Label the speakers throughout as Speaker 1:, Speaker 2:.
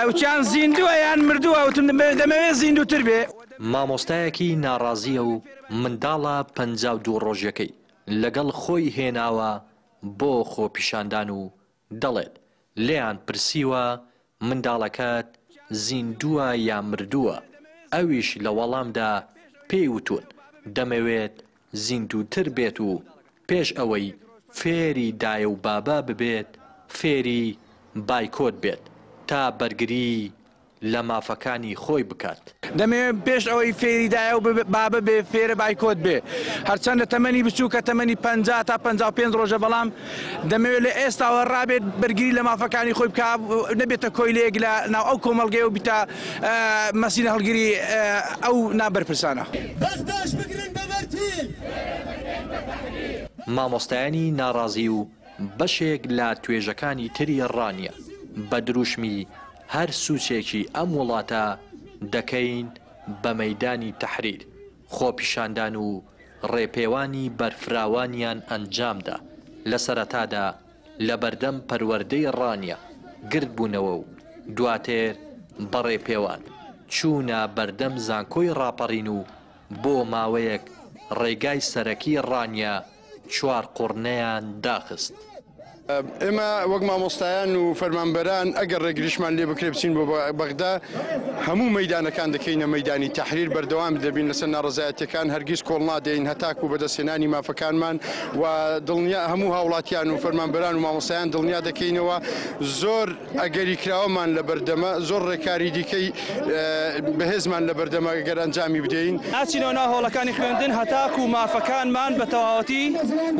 Speaker 1: وچیان زیندووە یان مردووە وتم دەمەوێت زیندووتر بێ.
Speaker 2: مامۆستایەکی ناڕازیە و منداڵە 52 ڕۆژەکەی لەگەڵ خۆی هێناوە بۆ خۆپیشاندان و دەڵێت لێیان پرسیوە منداڵەکەت زیندووە یا مردووە، ئەویش لە وەڵامدا پێی وتون دەمەوێت زیندووتر بێت و پێش ئەوەی فێری دایە و بابا ببێت فێری بایکۆت بێت تا بەرگری لە مافەکانی خۆی بکات.
Speaker 1: دەمەوێت پێش ئەوەی فێری دایە و بابە بێ فێرە بایکۆت بێ، هەرچەندە تەمەنی بچووکە تەمەنی 50 تا 55 ڕۆژە، بەڵام دەمەوێت لە ئێستاوە ڕابێت بەرگری لە مافەکانی خۆی بکە، نەبێتە کۆیلەیەک لە ناو ئەو کۆمەڵگەی و بیتە مەسینە هەڵگیری ئەو نابەرپرسانە.
Speaker 2: مامۆستایانی ناڕازی و بەشێک لە توێژەکانی تری ڕانیە بە دروشمی هەر سوچێکی ئەم وڵاتە دەکەین بە مەیدانی تەحریر، خۆپیشاندان و ڕێپێوانی بەرفراوانیان ئەنجامدا لە سەرەتادا لە بەردەم پەروەردەی ڕانیە گرت بوونەوە و دواتر بەڕێپێوان چوونە بەردەم زانکۆی ڕاپەڕین و بۆ ماوەیەک ڕێگای سەرەکی ڕانیە 4 قوڕنەیان داخست.
Speaker 3: ئێمە وەک مامۆستایان و فەرمانبەران ئەگەر ڕێگریشمان لێ بکرێ بچین بۆ بەغدا هەموو مەیدانەکان دەکەینە مەیدانی تەحریر، بەردەوام دەبین لەسەر ناڕەزایەتیەکان هەرگیز کۆڵ نادەین هەتاکو بەدەستهێنانی مافەکانمان و دڵنیا هەموو هاوڵاتیان و فەرمانبەران و مامۆستایان دڵنیا دەکەینەوە زۆر ئەگەری کراوەمان لە بەردەمە زۆر ڕێکاری دیکەی بەهێزمان لە بەردەمە گەر ئەنجامی بدەین.
Speaker 4: ناچینەوە ناو هۆڵەکانی خوێندن هەتاکو مافەکانمان بە تەواوەتی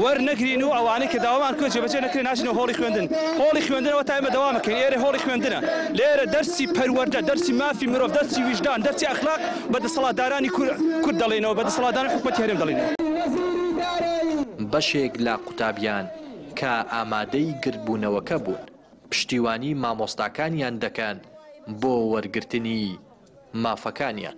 Speaker 4: وەرنەگرین و ئەوانەی کە داوامان کرد جێبەجێ نەکرێن هۆڵی خوێندن. هۆڵی خوێندنەوە تایمە دەوامەکەین، ئێرە هۆڵی خوێندنە، لێرە دەرسی پەروەردە، دەرسی مافی مرۆڤ، دەرسی ویژدان، دەرسی ئەخلاق بەدەسەڵاتدارانی کورد دەڵێنەوە، بەدەسەڵاتدارانی حکومەتی هەرێم دەڵێنەوە.
Speaker 2: بەشێک لە قوتابیان کە ئامادەی گرتبوونەوەکە بوون پشتیوانی مامۆستاکانیان دەکەن بۆ وەرگرتنی مافەکانیان.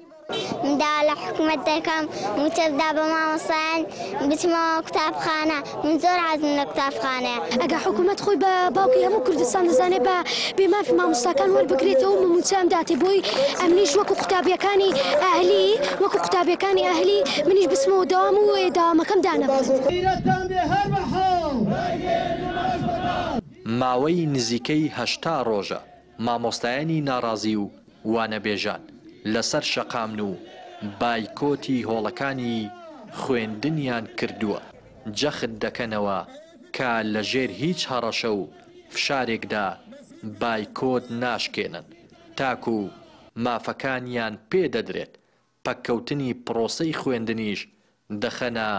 Speaker 5: دا لە حکومەت دەکەم وتەدا بە مامۆستایان بچمەوە قوتابخانە، من زۆر حەزم لە قوتابخانەیە.
Speaker 6: ئەگە حکومەت خۆی بە باوکی هەموو کوردستان دەزانێت بە بێمافی مامۆستاکان وەربگرێتەوە مموچەم داتێ بۆی ئەمنیش وەکو قوتابیەکانی ئەهلی وەکو قوتابیەکانی ئەهلی منیش بچمەوە دەوام و داوامەکەم دانەبێت.
Speaker 2: ماوەی نزیکەی 80 ڕۆژە مامۆستایانی ناڕازی و وانەبێژان لەسەر شەقامن و بایکۆتی هۆڵەکانی خوێندنیان کردووە، جەخت دەکەنەوە کە لەژێر هیچ هەڕەشە و فشارێکدا بایکۆت ناشکێنن تاکو مافەکانیان پێدەدرێت پەککەوتنی پرۆسەی خوێندنیش دەخەنە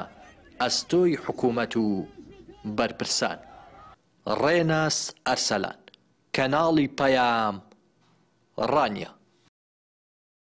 Speaker 2: ئەستۆی حکوومەت و بەرپرسان. ڕێناس ئەرسەلان، کەناڵی پەیام، ڕانیە.